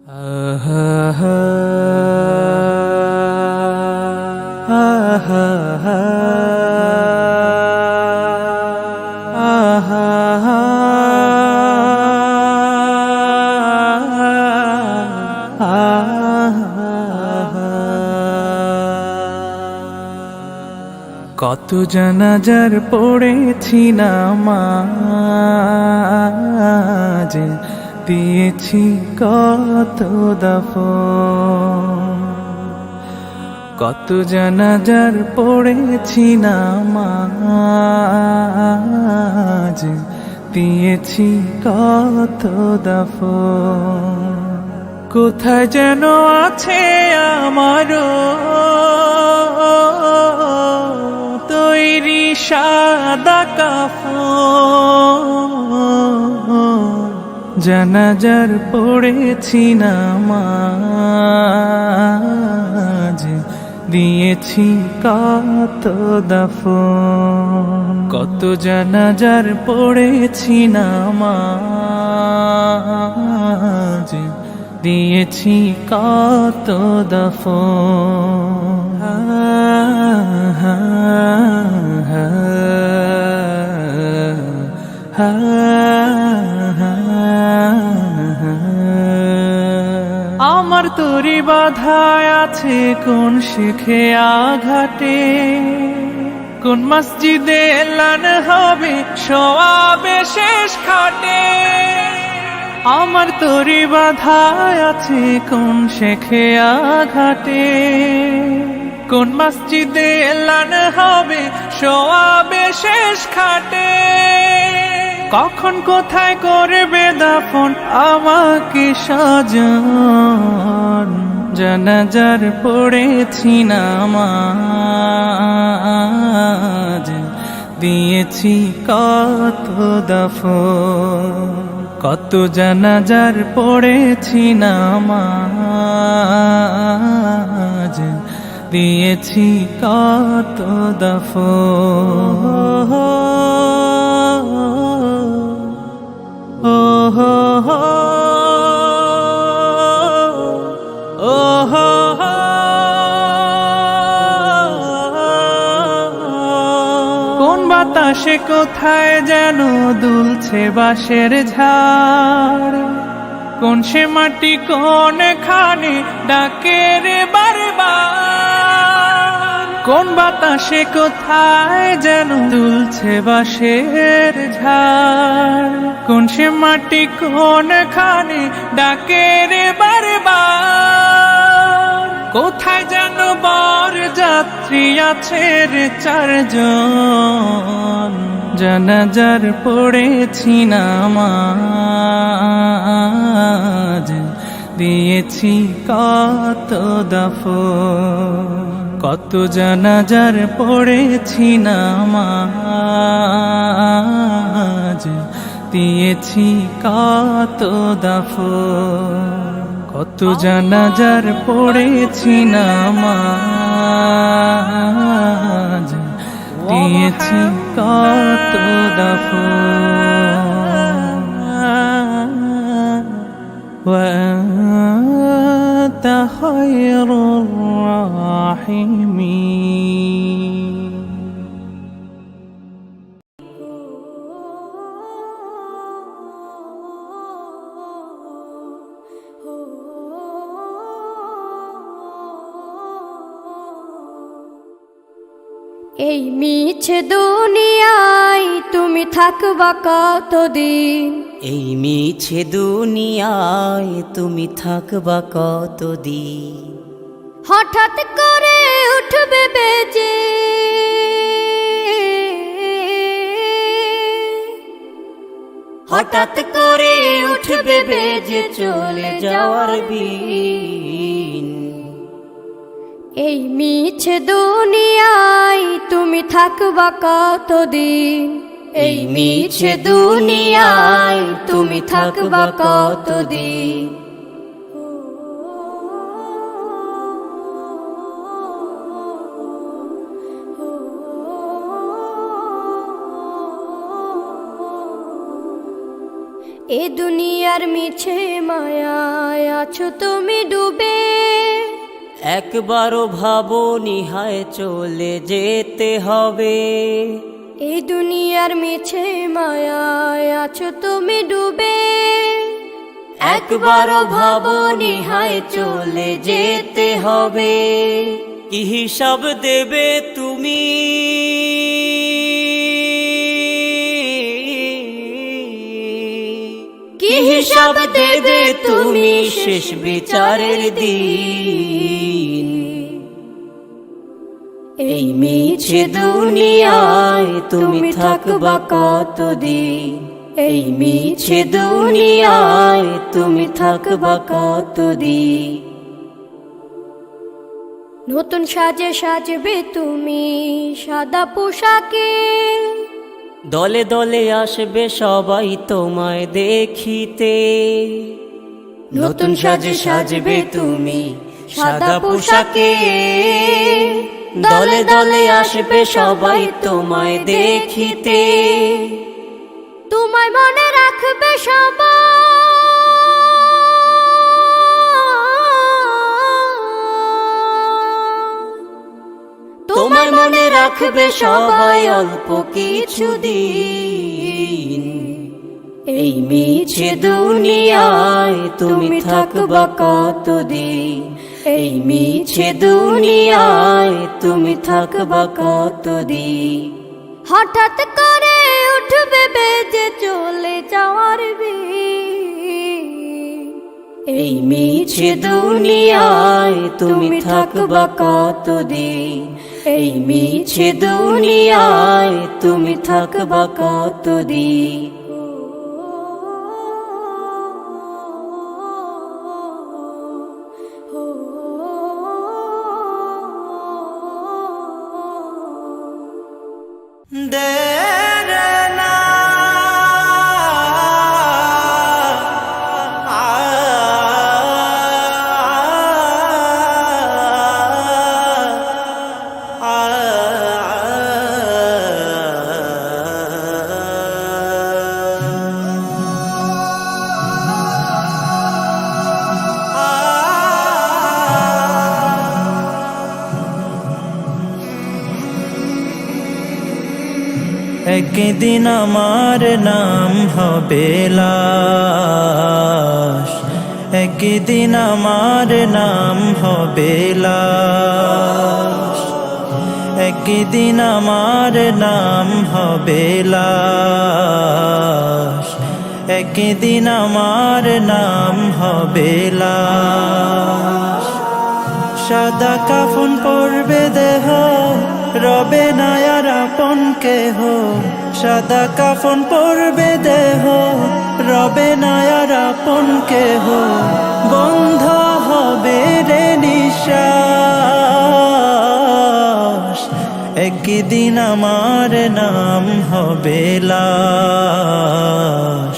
কত জানাজার পড়েছি নামাজ, দিয়েছি কত দাফন। কত জানাজার পড়েছি নামাজ, দিয়েছি কত দাফন। কোথায় যেন আছে আমারও তৈরি সাদা কাফন। জানাজার পড়েছি নামাজ, দিয়েছি কত দাফন। কত জানাজার পড়েছি নামাজ, দিয়েছি কত দাফন। আমার তরি বাধায় আছে কোন শিখে আঘাটে, কোন মসজিদে এলান হবে সওয়াবে শেষ খাটে। আমার তরি বাধায় আছে কোন শেখে আঘাটে, কোন মসজিদে এলান হবে সওয়াবে শেষ খাটে। কখন কোথায় করবে দাফন আমাকে সাজান। জানাজার পড়েছি নামাজ, দিয়েছি কত দাফন। কত জানাজার পড়েছি নামাজ, দিয়েছি কত দাফন। কোন বাতাসে কোথায় যেন দুলছে বাঁশের ঝাড়, কোন সে মাটি কোন খানে ডাকে রে বারবার। কোন বাতাসে কোথায় যেন দুলছে বাঁশের ঝাড়, কোন সে মাটি কোন খানে ডাকে রে বারবার। কোথায় যেন বর যাত্রী আছে রে চারজন। জানাজার পড়েছি নামাজ, দিয়েছি কত দাফন। কত জানাজার পড়েছি নামাজ, দিয়েছি কত দাফন। কত জানাজার পড়েছি নামাজ, দিয়েছি কত দাফন। وأنت خير الراحمين. এই মিছে দুনিয়ায় তুমি থাকবা কতদিন। এই মিছে দুনিয়ায় তুমি থাকবা কতদিন। হঠাৎ করে উঠবে বেজে, হঠাৎ করে উঠবে বেজে চলে যাওয়ার বিন। এই মিছে দুনিয়ায় তুমি থাকবা কতদিন। এই মিছে দুনিয়ায় তুমি থাকবা কতদিন। এ দুনিয়ার মিছে মায়ায় আছো তুমি ডুবে। একবারও ভাবোনি হায় চলে যেতে হবে। এই দুনিয়ার মিছে মায়ায় আছো তুমি ডুবে। একবারও ভাবোনি হায় চলে যেতে হবে। কি হিসাব দেবে তুমি, কি হিসাব দেবে তুমি শেষ বিচারের দিন। এই মিছে দুনিয়ায় তুমি থাকবা কতদিন। এই মিছে দুনিয়ায় তুমি থাকবা কতদিন। নতুন সাজে সাজবে তুমি সাদা পোশাকে। দলে দলে আসবে সবাই তোমায় দেখিতে। নতুন সাজে সাজবে তুমি সাদা পোশাকে। দলে দলে আসবে সবাই তোমায় দেখিতে। তোমায় মনে রাখবে সবাই। তোমায় মনে রাখবে সবাই অল্প কিছু দিন। এই মিছে দুনিয়ায় তুমি থাকবা কতদিন। এই মিছে দুনিয়ায় তুমি থাকবা কতদিন। হঠাৎ করে উঠবে বেজে চলে যাওয়ার বিন। এই মিছে দুনিয়ায় তুমি থাকবা কতদিন। এই মিছে দুনিয়ায় তুমি থাকবা কতদিন। একদিন আমার নাম হবে লাশ। একদিন আমার নাম হবে লাশ। একদিন আমার নাম হবে লাশ। একদিন আমার নাম হবে লাশ। সাদা কাফন পরবে দেহ, রবে না আর আপন কেহ। সাদা কাফন পরবে দেহ, রবে না আর আপন কেহ। বন্ধ হবে রে নিঃশ্বাস। একদিন আমার নাম হবে লাশ।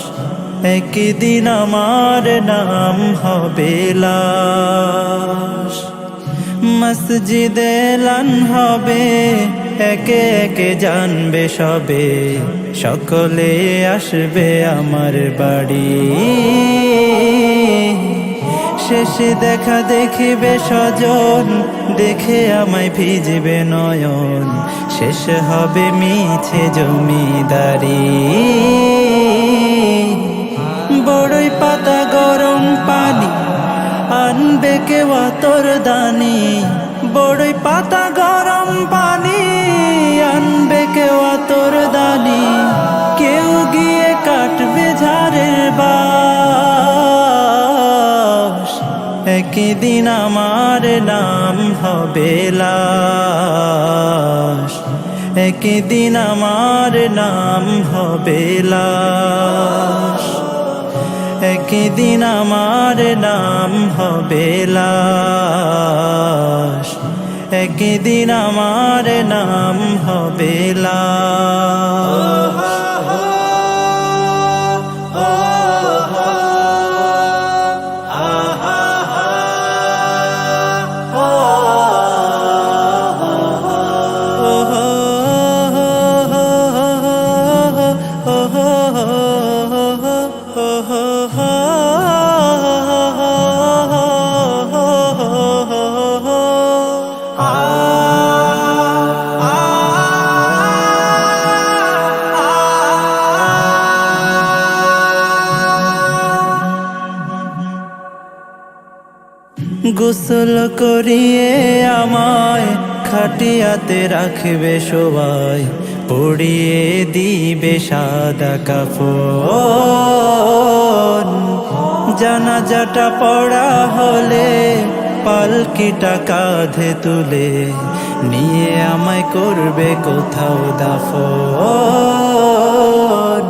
একদিন আমার নাম হবে লাশ। মসজিদে এলান হবে, একে একে জানবে সবে। সকলে আসবে আমার বাড়ি। শেষে দেখা দেখিবে স্বজন, দেখে আমায় ভিজবে নয়ন। শেষ হবে মিছে জমিদারি। বড়ই পাতা গরম পানি আনবে কেউ আতর দানি। বড়ই পাতা গরম পানি আনবে কেউ আতর দানি। কেউ গিয়ে কাটবে ঝাড়ের বাঁশ। একদিন আমার নাম হবে লাশ। একদিন আমার নাম হবে লাশ। একদিন আমার নাম হবে লাশ। একদিন আমার নাম হবে লাশ। গোসল করিয়ে আমায় খাটিয়াতে রাখবে সবাই, পরিয়ে দিবে সাদা কাফন। জানাজাটা পড়া হলে পালকিটা কাঁধে তুলে নিয়ে আমায় করবে কোথাও দাফন।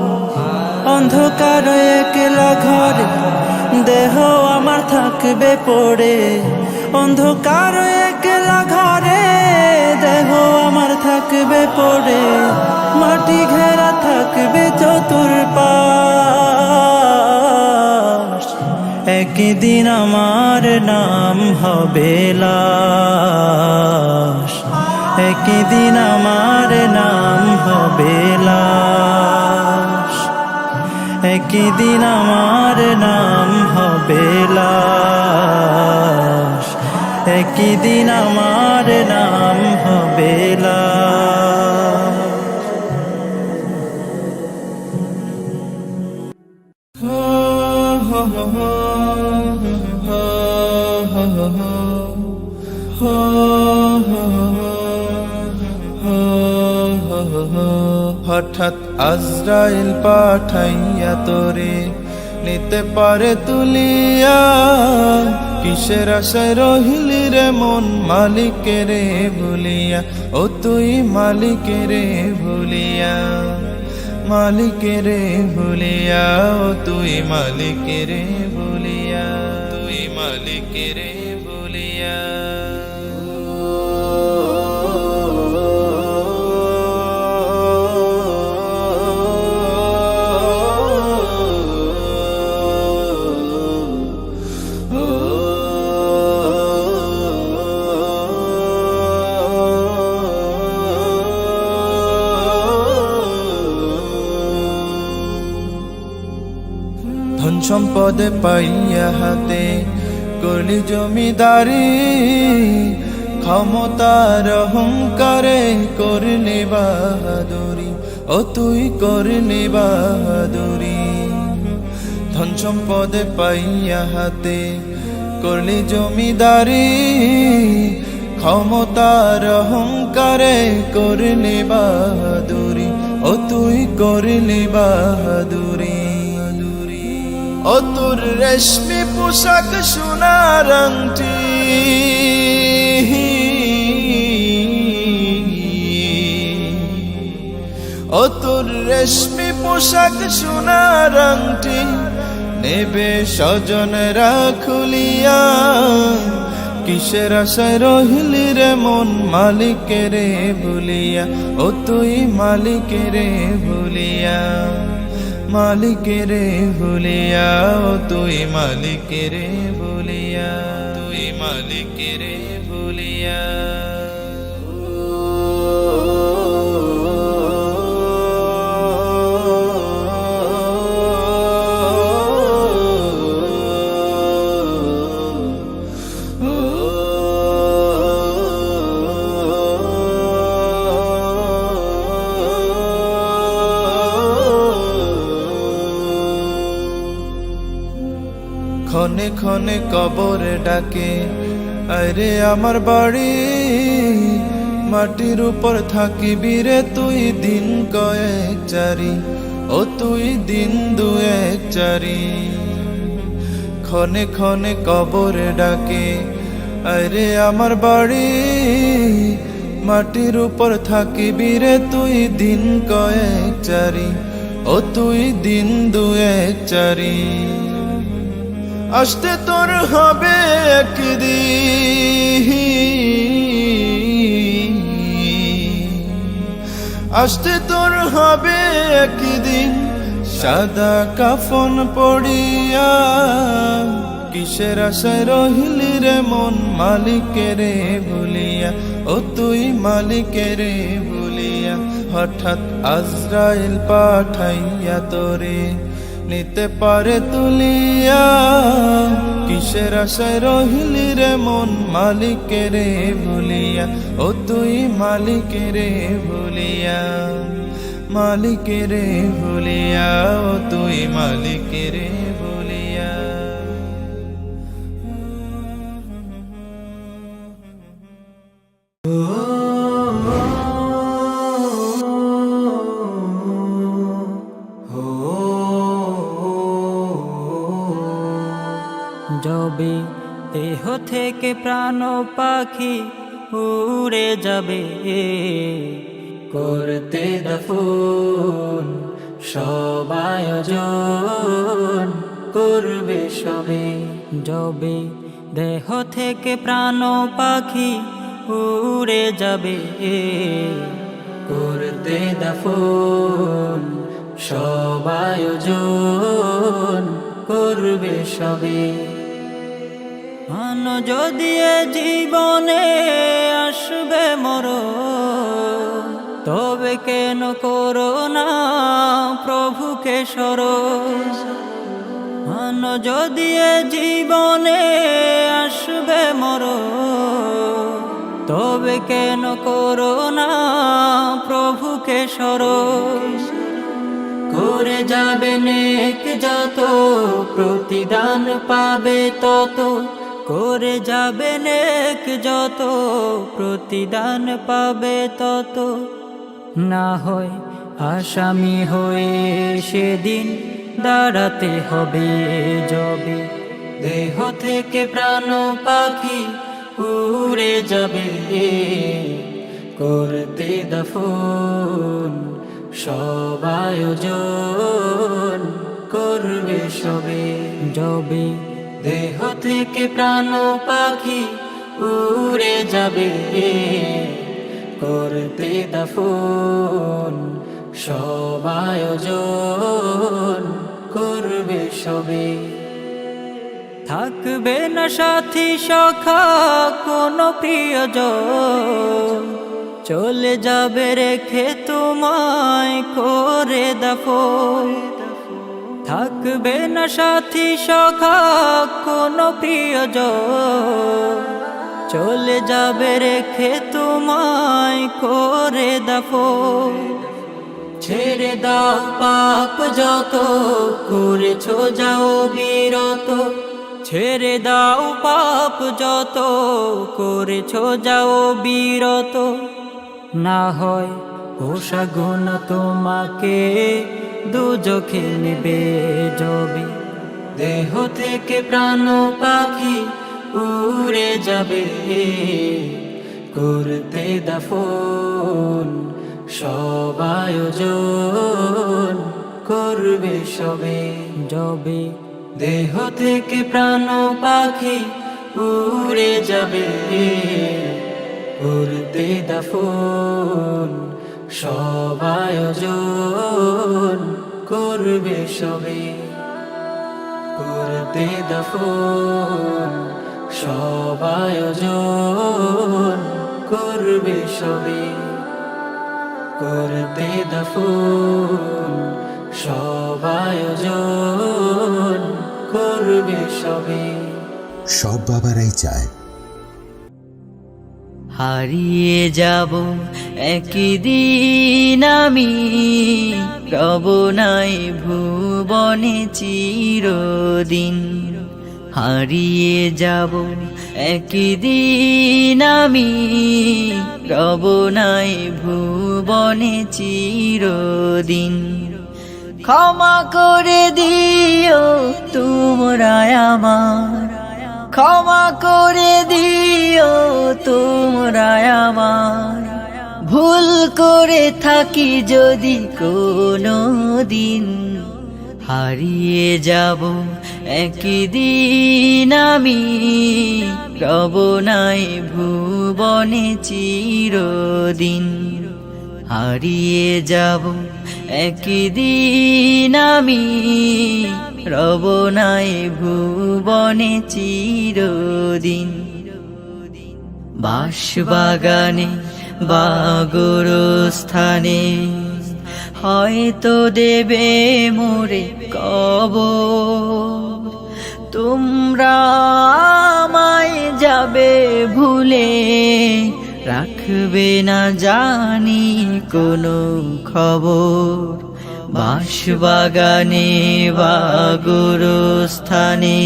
অন্ধকার একলা ঘরে দেহ আমার থাকবে পড়ে, অন্ধকার একলা ঘরে দেহ আমার থাকবে পড়ে, মাটি ঘেরা থাকবে চতুর্পাশ। একদিন আমার নাম হবে লাশ, একদিন আমার নাম হবে লাশ, একদিন আমার নাম হবে লাশ, একদিন আমার নাম হবে লাশ। হঠাৎ আজরাইল পাঠাইয়া তোরে নিতে পারে তুলিয়া, কিসের আশায় রহিলি রে মন মালিকের ভুলিয়া, ও তুই মালিকের ভুলিয়া, মালিকের ভুলিয়া, ও তুই মালিকের ভুলিয়া, তুই মালিকের ভুলিয়া। ধন সম্পদে পাইয়া হাতে করলি জমিদারি, ক্ষমতার অহংকারে করলি বাহাদুরি, ও তুই করলি বাহাদুরি। ধন সম্পদে পাইয়া হাতে করলি জমিদারি, ক্ষমতার অহংকারে করলি বাহাদুরি, ও তুই করলি বাহাদুরি। ও তোর রেশমি পোশাক সোনার আংটি, ও তোর রেশমি পোশাক সোনার আংটি নেবে স্বজনরা খুলিয়া, কিসের আশায় রহিলি রে মন মালিকের ভুলিয়া, ও তুই মালিকের ভুলিয়া, মালিকের ভুলিয়া, ও তুই মালিকের ভুলিয়া, তুই মালিকের ভুলিয়া। ক্ষণে ক্ষণে কবরে ডাকে আরে আমার বাড়ি, মাটির উপর থাকিবি রে তুই দিন কয়েক চারি, ও তুই দিন দুয়েক চারি। ক্ষণে ক্ষণে কবরে ডাকে আরে আমার বাড়ি, মাটির উপর থাকিবি রে তুই দিন কয়েক চারি, ও তুই দিন দুয়েক চারি। আসতে তোর হবে একদিন, আসতে তোর হবে একদিন সাদা কাফন পড়িয়া, কিসের আশায় রহিলি রে মন মালিকের ভুলিয়া, ও তুই মালিকের ভুলিয়া। হঠাৎ আজরাইল পাঠাইয়া তোরে নিতে পারে তুলিয়া, কিসের আশায় রহিলি রে মন মালিকের ভুলিয়া, ও তুই মালিকের ভুলিয়া, মালিকের ভুলিয়া, ও তুই মালিকের ভুলিয়া। যবে দেহ থেকে প্রাণ পাখি উড়ে যাবে, করতে দাফন সব আয়োজন করবে সবে। যবে দেহ থেকে প্রাণ পাখি উড়ে যাবে, করতে দাফন সব আয়োজন করবে সবে। যদি এ জীবনে আসবে মরণ, তবে কেন করো না প্রভুকে স্মরণ। যদি এ জীবনে আসবে মরণ, তবে কেন করো না প্রভুকে স্মরণ। করে যাবে নেক যত, প্রতিদান পাবে তত। করে যাবে নেক যত, প্রতিদান পাবে তত। না হয় আসামি হয়ে সেদিন দাঁড়াতে হবে, যবে দেহ থেকে প্রাণ পাখি উড়ে যাবে, করতে দাফন সব আয়োজন করবে সবে। যবে দেহ থেকে প্রাণ পাখি উড়ে যাবে, করতে দাফন সব আয়োজন করবে সবে। থাকবে না সাথী সখা কোনো প্রিয়জন, চলে যাবে রেখে তোমায় করে দাফন। থাকবে না সাথী সখা কোনো প্রিয়জন, চলে যাবে রেখে তোমায় করে দাফন। ছেড়ে দাও পাপ যত, করেছো যাও বিরত। ছেড়ে দাও পাপ যত, করেছো যাও বিরত। না হয় পোষাগুণ তোমাকে দুজখে নেবে, যবে দেহ থেকে প্রাণ পাখি উড়ে যাবে, করতে দাফন সব আয়োজন করবে সবে। যবে দেহ থেকে প্রাণ পাখি উড়ে যাবে, করতে দাফন সব আয়োজন করবে সবে। করতে দাফন সব আয়োজন করবে সবে। করতে দাফন সব আয়োজন করবে সবে। সব বাবারাই চায় হারিয়ে যাব একদিন আমি, রব নাই ভুবনে চিরদিন। হারিয়ে যাব একদিন আমি, রব নাই ভুবনে চিরদিন। ক্ষমা করে দিও তোমরা আমার, ক্ষমা করে দিও তোমরা আমার। ভুল করে থাকি যদি কোনো দিন, হারিয়ে যাব একদিন আমি, রব নাই ভুবনে চিরদিন। হারিয়ে যাব একদিন আমি, রব নাই ভুবনে চিরদিন। বাঁশবাগানে বা গোরস্থানে হয়তো দেবে মোরে কবর। তোমরা আমায় যাবে ভুলে, রাখবে না জানি কোনো খবর। বাঁশবাগানে বা গোরস্থানে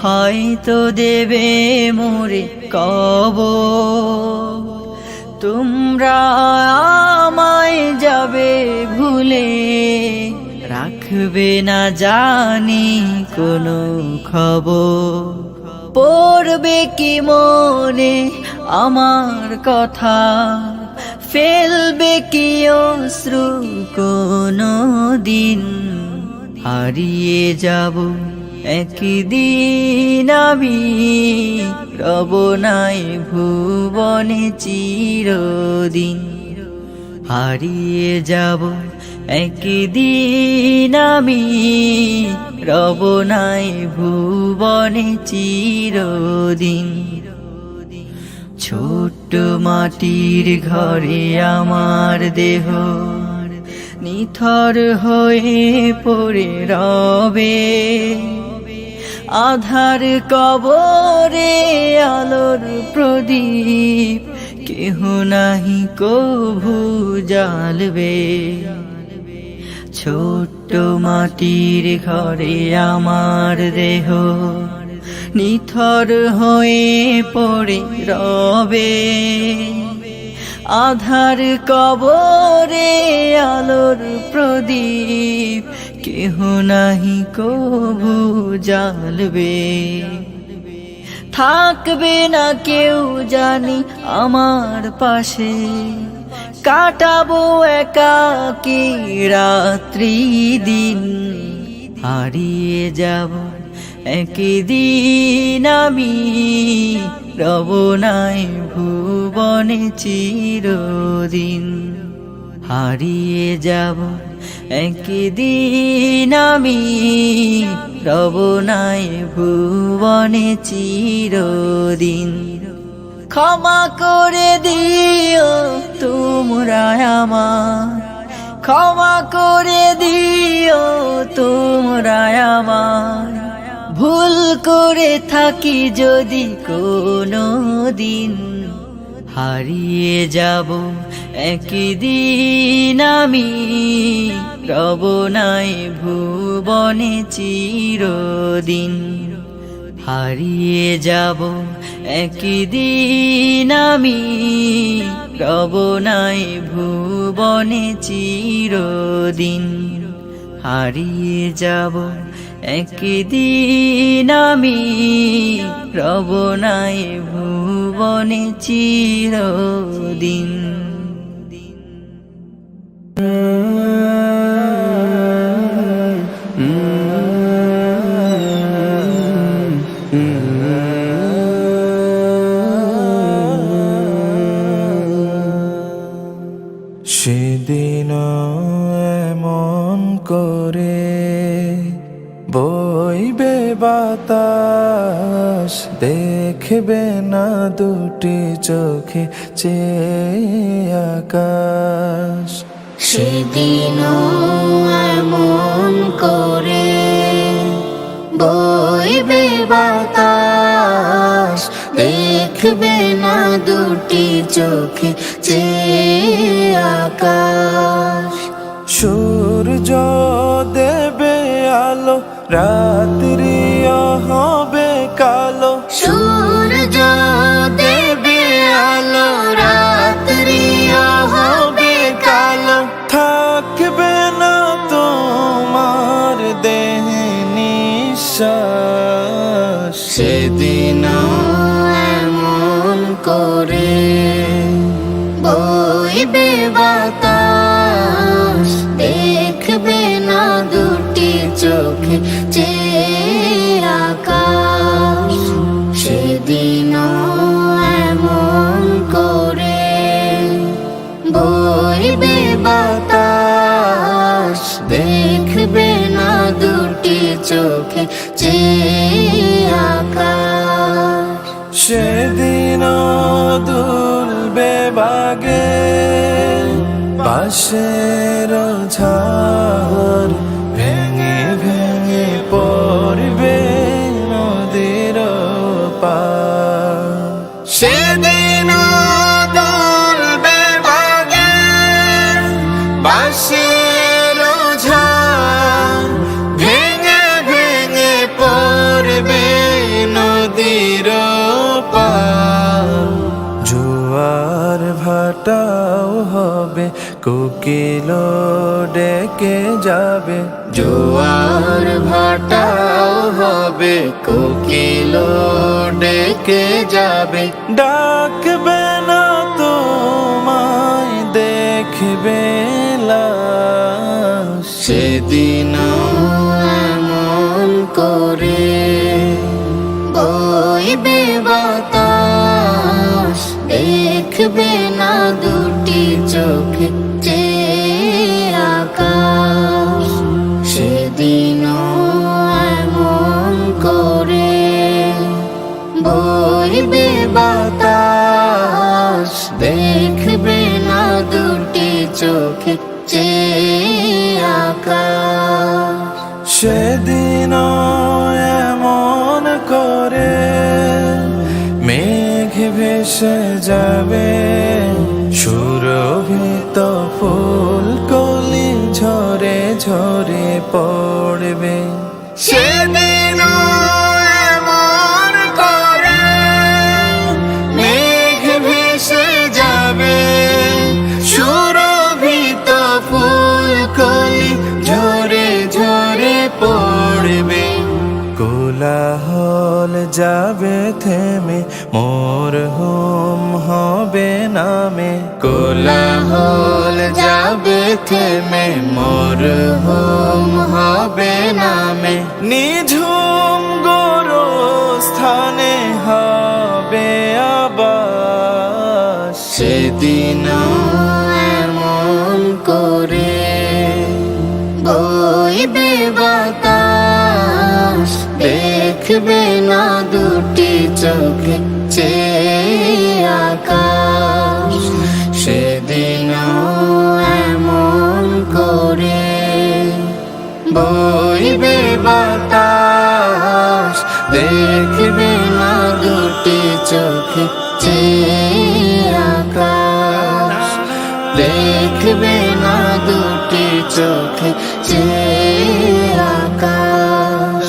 হয়তো দেবে মোরে কবর। তোমরা আমায় যাবে ভুলে, রাখ দেখবে না জানি কোনো খবর, পড়বে কি মনে আমার কথা, ফেলবে কি অশ্রু কোনো দিন। হারিয়ে যাব একদিন আমি, রব নাই ভুবনে চিরদিন। হারিয়ে যাব একদিন আমি, রব নাই ভুবনে চিরদিন। ছোট্ট মাটির ঘরে আমার দেহ নিথর হয়ে পড়ে রবে, আধার কবরে আলোর প্রদীপ কেহ নাহি কভু জ্বালবে। ছোট্ট মাটির ঘরে আমার দেহ নিথর হয়ে পড়ে রবে, আধার কবরে আলোর প্রদীপ কেহ নাহি কভু জ্বালবে। থাকবে না কেউ জানি আমার পাশে, কাটাবো একাকী রাত্রি দিন। হারিয়ে যাব একদিন আমি, রব নাই ভুবনে চিরদিন। হারিয়ে যাব একদিন আমি, রব নাই ভুবনে চিরদিন। ক্ষমা করে দিও তোমরা আমার, ক্ষমা করে দিও তোমরা আমার, ভুল করে থাকি যদি কোনো দিন। হারিয়ে যাব একদিন আমি, রব নাই ভুবনে চিরদিন। হারিয়ে যাব একদিন আমি, রব নাই ভুবনে চিরদিন। হারিয়ে যাব একদিন আমি, রব নাই ভুবনে চিরদিন। সেদিন এমন করে বইবে বাতাস, দেখবে না দুটি চোখে চেয়ে আকাশ। সেদিন এমন করে বইবে বাতাস, দেখবে না দুটি চোখে চেয়ে আকাশ। সূর্য দেবে আলো, রাত্রিও হবে কালো। সূর্য দেবে আলো, রাত্রিও হবে কালো। থাকবে না তোমার দেহে নিঃশ্বাস। সেদিন এমন করে বইবে বাতাস, দেখবে না দুটি চোখে চেয়ে আকাশ। সেদিন এমন করে বইবে বাতাস, দেখবে না দুটি চোখে চেয়ে আকাশ। সেদিন দুলবে বাগে বাঁশের ঝাড়, ভেঙে ভেঙে পড়বে নদীর পার। সেদিন দুলবে বাগে বাঁশের ঝাড়, ভেঙে ভেঙে পড়বে নদীর পার। জোয়ার ভাটাও হবে কোকিল ডেকে যাবে, জোয়ার ভাটাও হবে, কোকিল ডেকে যাবে। ডাকবে না তোমায় দেখবে লাশ, সেদিন এমন করে বইবে বাতাস, দেখবে না দুটি চোখে চেয়ে আকাশ। সেদিন এমন করে বইবে বাতাস, দেখবে না দুটি চোখে চেয়ে আকাশ। সেদিন এমন করে মেঘ ভেসে যাবে, সুরভিত ফুল কলি ঝরে ঝরে পড়বে। সেদিন এমন করে মেঘ ভেসে যাবে, সুরভিত ফুল কলি ঝরে ঝরে পড়বে। কোলাহল যাবে থেমে, মোর হোম হবে নামে। কোলাহল যাবে থেমে, মোর হোম হবে নামে। নিঝুম গোরস্থানে হবে আবাস, সেদিন এমন করে বইবে বাতাস, দেখবে না দুটি চোখে চেয়ে আকাশ। সেদিন এমন করে বইবে বাতাস, দেখবে না দুটি চোখে চেয়ে আকাশ। দেখবে না দুটি চোখে চেয়ে আকাশ,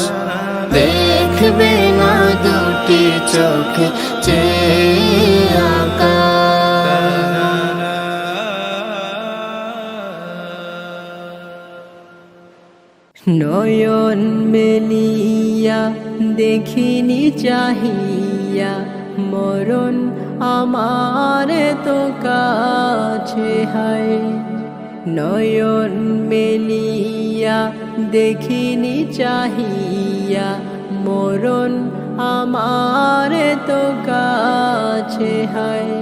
দেখবে না দুটি চোখে চেয়ে আকাশ। নয়ন মেলিয়া দেখিনি চাহিয়া, মরণ আমার তো কাছে হায়। নয়ন মেলিয়া দেখিনি চাহিয়া, মরণ আমার তো কাছে হায়।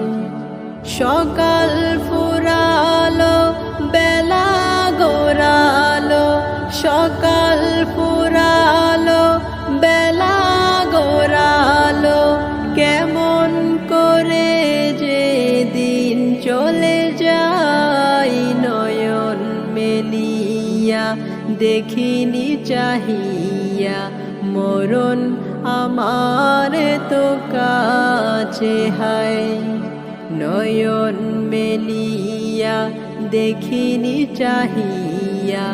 সকাল ফুরালো বেলা গোরালো, সকাল ফুরালো বেলা গোরালো, কেমন করে যে দিন চলে যায়। নয়ন মেলিয়া দেখিনি চাহিয়া, মরণ আমার তো কাছে হায়। নয়ন মেলিয়া দেখিনি চাহিয়া,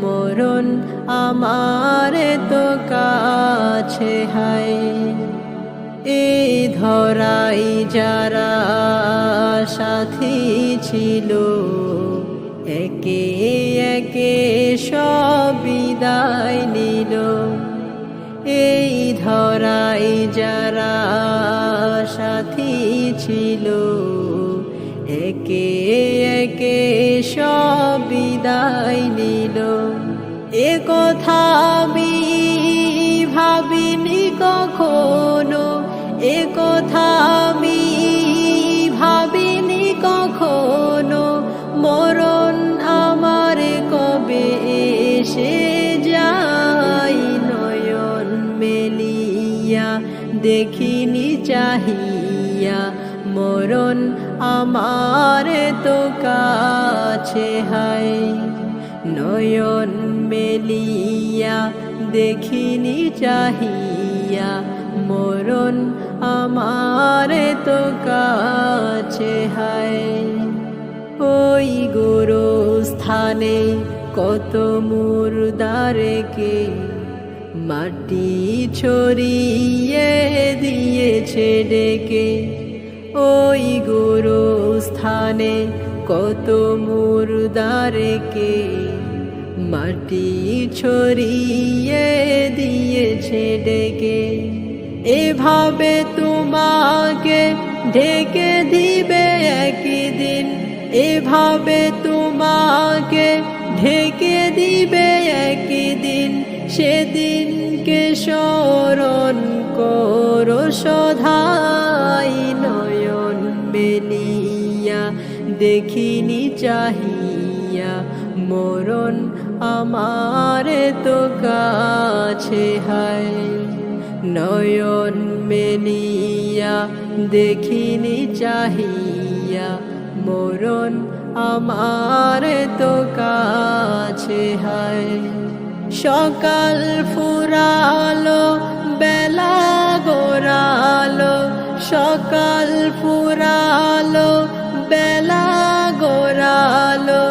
মরণ আমার তো কাছে হায়। এই ধরাই যারা সাথী ছিল, একে একে সব বিদায় নিল। এই ধরাই যারা সাথী ছিল, একে একে সব বিদায় নিল। এ কথা আমি ভাবিনি কখনো, এ কথা আমি ভাবিনি কখনো, মরণ আমার কবে এসে যায়। নয়ন মেলিয়া দেখিনি চাহিয়া, মরণ আমার তো কাছে হায়। নয়ন মেলিয়া দেখিনি চাহিয়া, মরণ আমার তো কাছে হায়। ওই গোরস্থানে কত মুর্দারকে মাটি ছড়িয়ে দিয়েছে ডেকে। ওই গোরস্থানে কত মুর্দারকে মাটি ছড়িয়ে দিয়েছে ডেকে, এভাবে তোমাকে ঢেকে দিবে একদিন, এভাবে তোমাকে ঢেকে দিবে একদিন, সেদিনকে স্মরণ করো সদাই। নয়ন মেলিয়া দেখিনি চাহিয়া মরণ আমার তো কাছে হায়, নয়ন মেলিয়া দেখিনি চাহিয়া মরণ আমার তো কাছে হায়। সকাল ফুরালো বেলা গোরালো, সকাল ফুরালো বেলা গোরালো,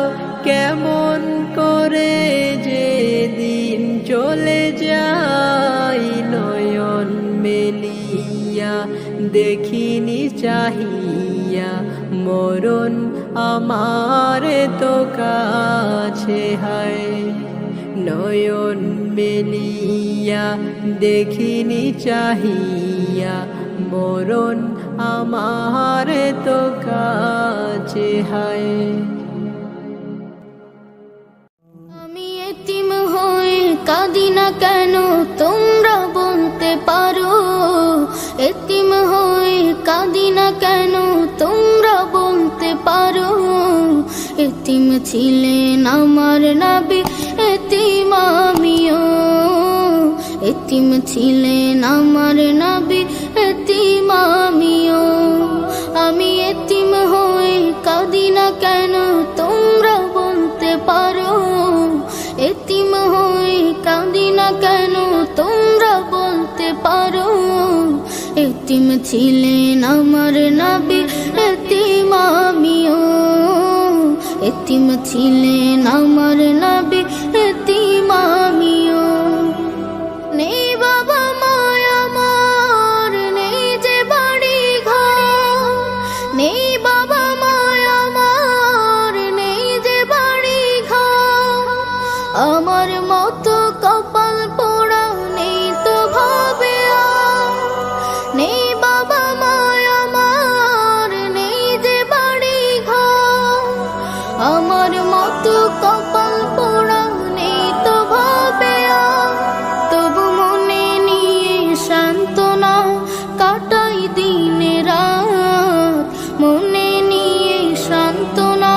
কেমন করে যে দিন চলে যায়। নয়ন মেলিয়া দেখিনি চাহিয়া মরণ আমার তো কাছে হায়, নয়ন মেলিয়া দেখিনি চাহিয়া মরণ আমার তো কাছে হায়। আমি এতিম হয়ে কাঁদি না কেন তোমরা বলতে পারো, এতিম হয়ে কাঁদি না কেন তোমরা বলতে পারো। এতিম ছিলেন আমার নবী, এতিম আমিও, এতিম ছিলেন আমার নবী, এতিম আমিও। আমি এতিম হয়ে কাঁদি না কেন তোমরা বলতে পারো, এতিম হয়ে কাঁদি না কেন তোমরা বলতে পারো। এতিম ছিলেন আমার নবী, এতিম আমিও, এতিম ছিলেন আমার নবী, এতিম আমিও। নেই বাবা মায় আমার, নেই যে বাড়ি ঘর, নেই বাবা মায় আমার, নেই যে বাড়ি ঘর। আমার মতো কপাল পোড়া নেই তো ভাবে আর, নেই বাবা মায় আমার, নেই যে বাড়ি ঘর। আমার মতো কপাল পোড়া নেই তো ভাবে আর, তবু মনে নিয়ে সান্ত্বনা কাটাই দিনে রাত, মনে নিয়ে সান্ত্বনা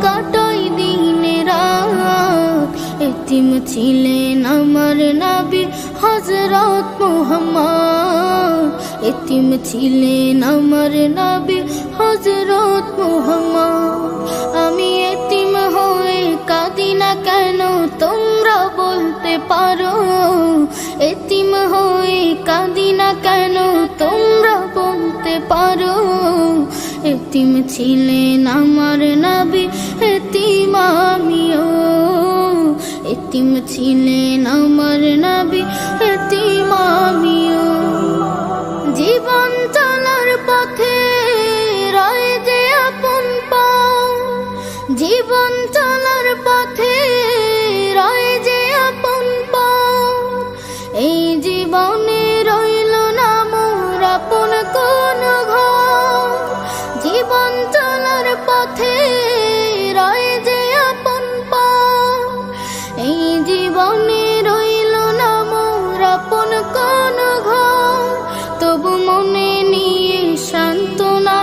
কাটাই দিনে রাত। এতিম ছিলেন আমার নবী হযরত মুহাম্মদ, এতিম ছিলেন আমার নবী হযরত মুহাম্মদ। আমি এতিম হয়ে কাঁদি না কেন তোমরা বলতে পারো, এতিম হয়ে কাঁদি না কেন তোমরা বলতে পারো। এতিম ছিলেন আমার নবী, এতিম আমিও, এতিম ছিলেন আমার নবী, এতিম আমিও। জীবন চলার পথে রয় যে আপন পাও, জীবন চলার পথে রয় যে আপন পাও। এই জীবনে রইল না মোর আপন কোন ঘর, জীবন চলার পথে রয় যে আপন পাও। এই জীবনে রইল না মোর আপন কোন ঘর, তবু মনে নিয়ে সান্ত্বনা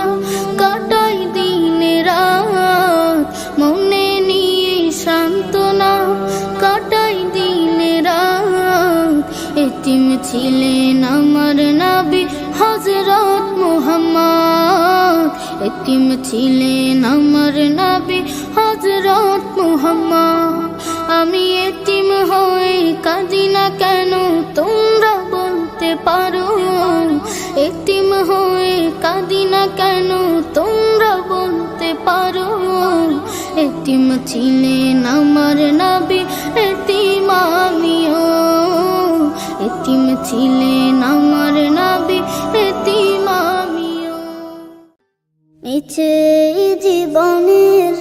কাটাই দিনে রাত, মনে নিয়ে সান্ত্বনা কাটাই দিনে রাত। এতিম ছিলেন আমার নবী হযরত মুহাম্মদ, এতিম ছিলেন আমার নবী হযরত মুহাম্মদ। আমি এতিম হয়ে কাঁদি না কেন তোমরা বলতে পারো, এতিম হয়ে কাঁদি না কেন তোমরা বলতে পারো। এতিম ছিলেন আমার নবী, এতিম আমিও, এতিম ছিলেন আমার নবী, এতিম আমিও। মিছে জীবনের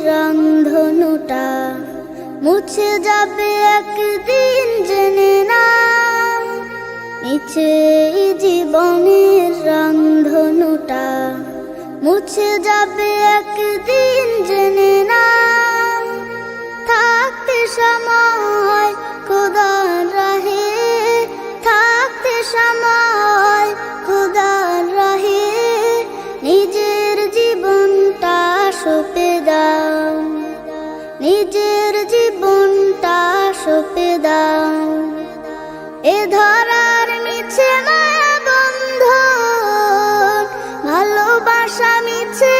মুছে যাবে একদিন জেনে না, মিছে এই জীবনের রংধনুটা মুছে যাবে একদিন জেনে না। থাকতে সময় খোদার রাহে, থাকতে সময় খোদার রাহে, নিজের জীবনটা সঁপে দাও, নিজের জীবনটা সঁপে দাও। এ ধরার মিছে মায়া বন্ধন, ভালোবাসা মিছে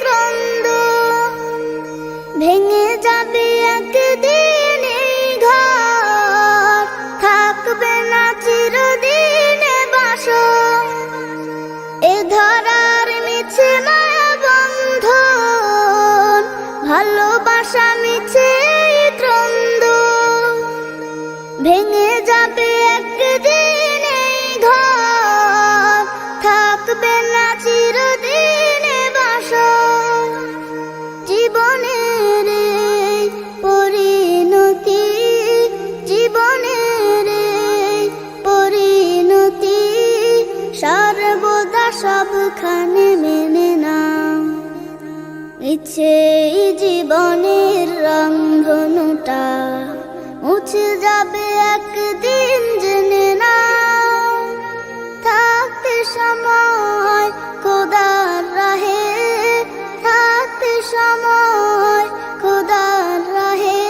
ক্রন্দন, ভেঙে যাবে একদিন এই ঘর, থাকবে না চিরদিনে বাসর। এ ধরার মিছে মায়া বন্ধন, ভালোবাসা মিছে ক্রন্দন, ভেঙে যাবে একদিন এই ঘর, থাকবে না চিরদিনে বাসর। জীবনের এই পরিণতি, জীবনের এই পরিণতি, সর্বদা সবখানে মেনে নাও। মিছে এই জীবনের রংধনুটা মুছে যাবে একদিন জেনে নাও। থাকতে সময় খোদার রাহে, থাকতে সময় খোদার রাহে,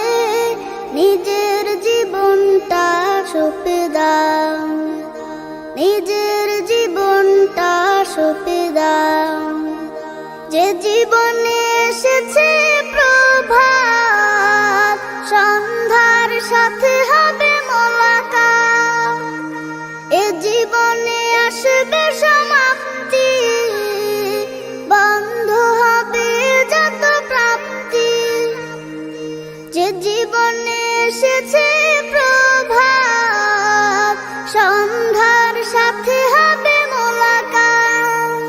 নিজের জীবনটা সঁপে দাও, নিজের জীবনটা সঁপে দাও। যে জীবনে এসেছে প্রভাত, সন্ধ্যার সাথে হবে মোলাকাত। এ জীবনে আসবে সমাপ্তি, বন্ধ হবে যত প্রাপ্তি। যে জীবনে এসেছে প্রভাত, সন্ধ্যার সাথে হবে মোলাকাত।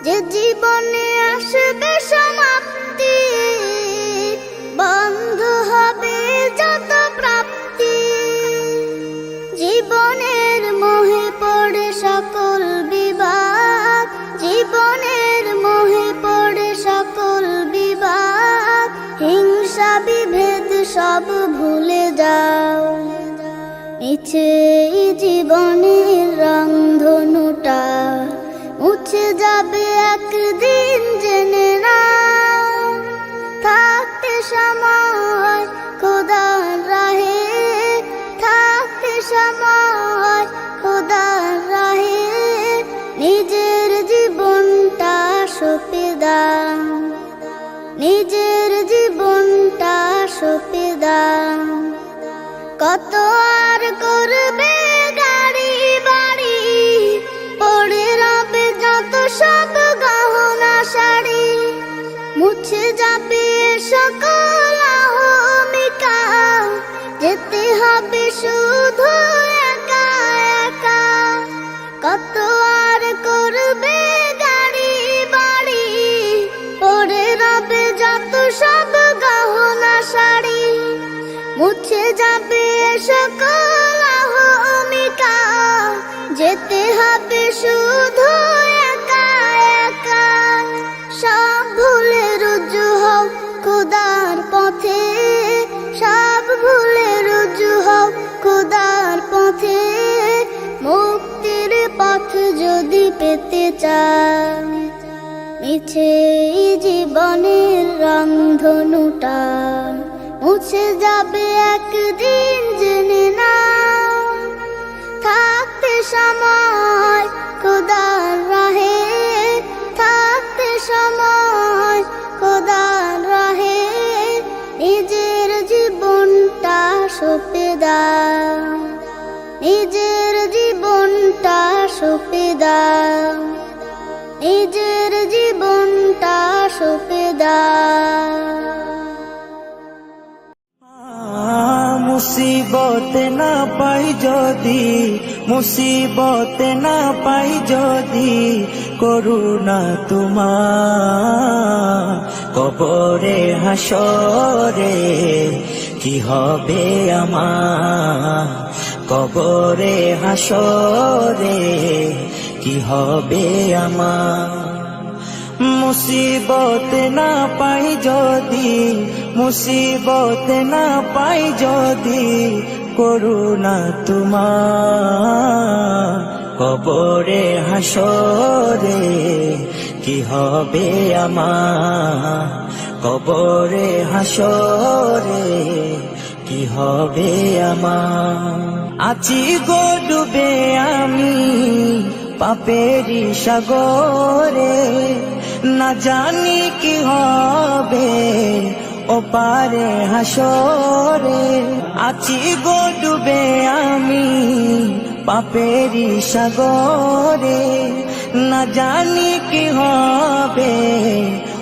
যে জীবনে আসবে সমাপ্তি, বন্ধ হবে যত প্রাপ্তি। জীবনের মোহে পড়ে সকল বিবাদ, জীবনের মোহে পড়ে সকল বিবাদ, হিংসা বিভেদ সব ভুলে যাও। মিছে এই জীবনের রংধনুটা মুছে যাবে একদিন জেনে নাও। থাকতে সময় খোদার রাহে, থাকতে সময় খোদার রাহে, নিজের জীবনটা সঁপে দাও, নিজের জীবনটা সঁপে দাও। কত আর করবে গাড়ি বাড়ি, পড়ে রবে যত সব গহনা শাড়ি, মুছে যাবে সকল অহমিকা, যেতে হবে শুধু একা একা। কত আর করবে গাড়ি বাড়ি, পড়ে রবে যত সব গহনা শাড়ি, মুছে যাবে সকল অহমিকা, যেতে হবে শুধু একা একা। সব ভুলে রুজু হও খোদার পথে, সব ভুলে রুজু হও খোদার পথে, মুক্তির পথ যদি পেতে চাও। মিছে এই জীবনের রংধনুটা মুছে যাবে একদিন জেনে নাও। থাকতে সময় খোদার রাহে, থাকতে সময় খোদার রাহে, নিজের জীবনটা সঁপে দাও, নিজের জীবনটা সঁপে দাও, নিজের জীবনটা সঁপে দাও। মুসিবতে না পাই যদি, মুসিবতে না পাই যদি, করুণা তোমার কবরে হাসরে কি হবে আমার কবরে হাসরে কি হবে আমার মুসিবত না পাই যদি মুসিবত না পাই যদি করুণা তোমার কবরে হাসরে কি হবে আমার কবরে হাসরে কি হবে আমার আছি গো ডুবে আমি পাপেরি সাগরে না জানি কি হবে ও পারে হাসরে আছি গো ডুবে আমি পাপেরি সাগরে না জানি কি হবে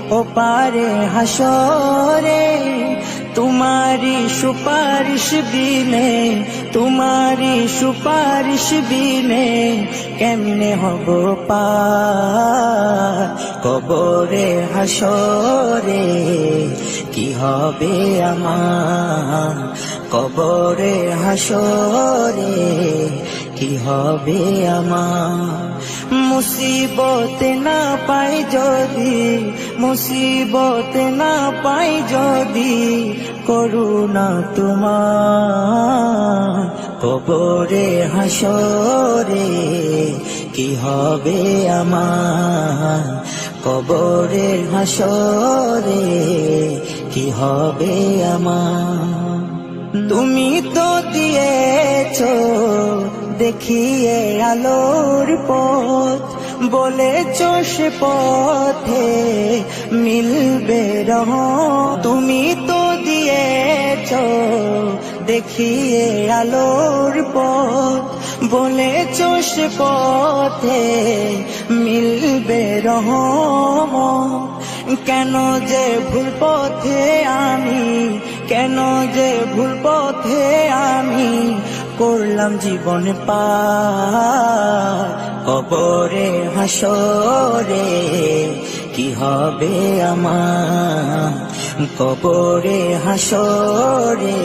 ও পারে হাসরে तुम्हारी सुपारिश बिने तुम्हारी सुपारिश बिने केमने हबो पार कबरे हासरे की हबे आमार कबरे हासरे की हबे आमार मुसीबत ना पाई जदि मुसीबत ना पाई जदि করুণা তোমার কবরে হাসরে কি হবে আমার কবরে হাসরে কি হবে আমার তুমি তো দিয়েছো দেখিয়ে আলোর পথ বলেছো সে পথে মিলবে রহ তুমি তো দিয়েছো দেখিয়ে আলোর পথ বলেছো সে পথে মিলবে রহ কেন যে ভুল পথে আমি কেন যে ভুল পথে আমি করলাম জীবন পার কবরে হাসরে কি হবে আমার কবরে হাসরে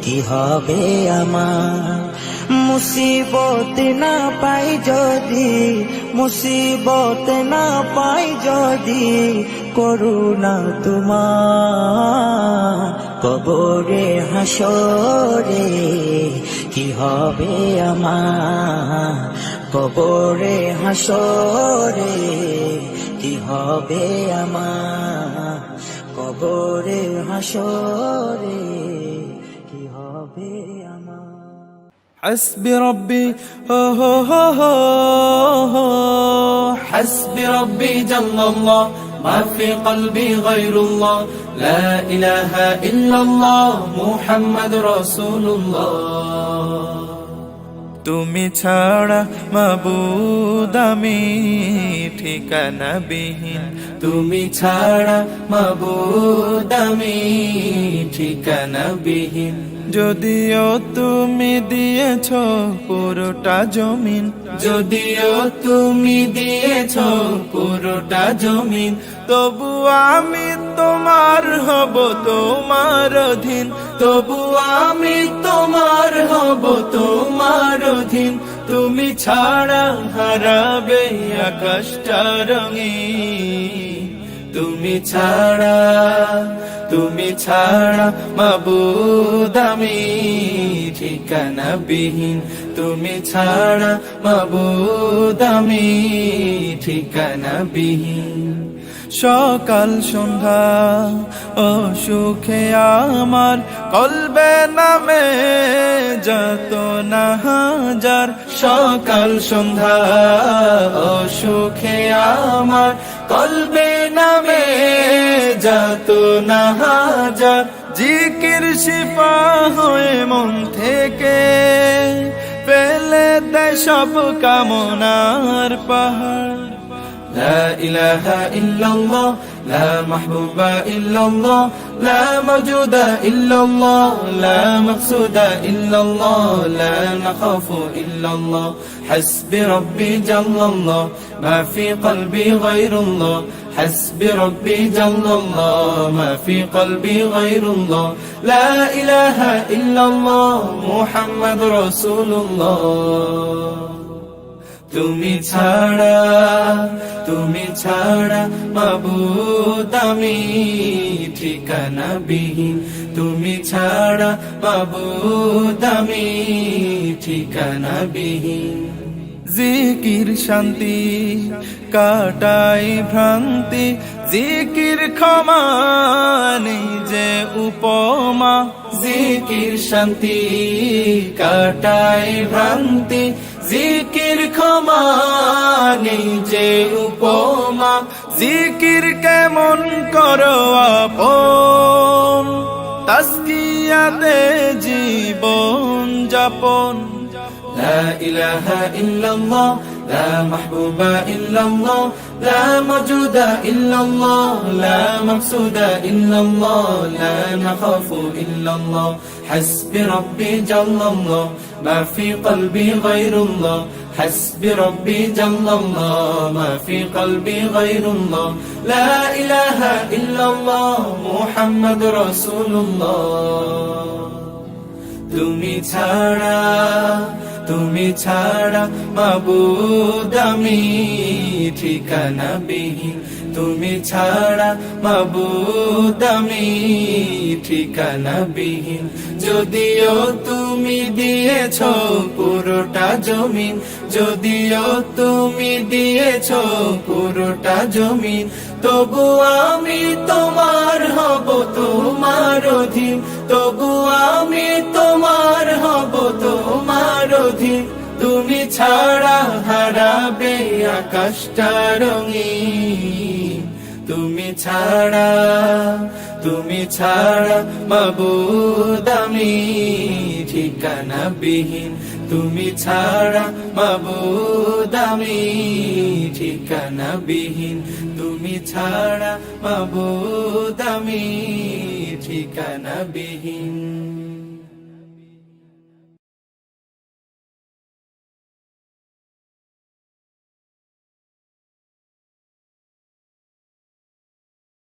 কি হবে আমার মুসিবত না পাই যদি মুসিবত না পাই যদি করুণা তোমার কবরে হাসরে কি হবে আমার কবরে হাসরে কি হবে আমার কবরে হাসরে কি হবে আমার حسبي ربي هو هو هو حسبي ربي جل الله ما في قلبي غير الله لا إله إلا الله محمد رسول الله তুমি ছাড়া মাবুদ আমি ঠিকানা বিহীন তুমি ছাড়া মাবুদ আমি ঠিকানা বিহীন যদিও তুমি দিয়েছ পুরোটা জমিন যদিও তুমি দিয়েছ পুরোটা জমিন তবু আমি তোমার হব তোমার অধীন তবু আমি তোমার হব তোমার অধীন তুমি ছাড়া হারাবে আকাশটা রঙিন তুমি ছাড়া মাবুদ আমি ঠিকানা বিহীন তুমি ছাড়া মাবুদ আমি ঠিকানা বিহীন সকাল সন্ধ্যা ও সুখে আমার কলবে নামে যত না হাজার সকাল সন্ধ্যা ও সুখে আমার কলবে নামে যত না হাজার জিকির শিপা হয়ে মন থেকে ফেলে দেয় সব কামনার পাহাড় لا إله إلا الله لا محبوب إلا الله لا موجود إلا الله لا مقصود إلا الله لا نخاف إلا الله حسبي ربي جل الله ما في قلبي غير الله حسبي ربي جل الله ما في قلبي غير الله لا إله إلا الله محمد رسول الله তুমি ছাড়া মাবুদ আমি ঠিকানা বিহীন তুমি ছাড়া মাবুদ আমি ঠিকানা বিহীন জিকির শান্তি কাটাই ভ্রান্তি জিকির ক্ষমা নেই যে উপমা জিকির শান্তি কাটাই ভ্রান্তি জিকির ক্ষমা নেই যে উপমা জিকির কেমন করো আপন তাসকিয়াতে জীবন যাপন لا إله إلا الله لا محبوب إلا الله لا موجود إلا الله لا مقصود إلا الله لا نخاف إلا الله حسبي ربي جل الله ما في قلبي غير الله حسبي ربي جل الله ما في قلبي غير الله لا إله إلا الله محمد رسول الله তুমি ছাড়া মাবুদ আমি ঠিকানা বিহীন তুমি ছাড়া মাবুদ আমি ঠিকানা বিহীন যদিও তুমি দিয়েছ পুরোটা জমিন যদিও তুমি দিয়েছ পুরোটা জমিন তবু আমি তোমার হব তোমার অধীন তবু আমি তোমার হব তোমার অধীন তুমি ছাড়া হারাবে আকাশটা রঙিন তুমি ছাড়া মাবুদ আমি ঠিকানা বিহীন তুমি ছাড়া মাবুদ আমি ঠিকানা বিহীন তুমি ছাড়া মাবুদ আমি ঠিকানা বিহীন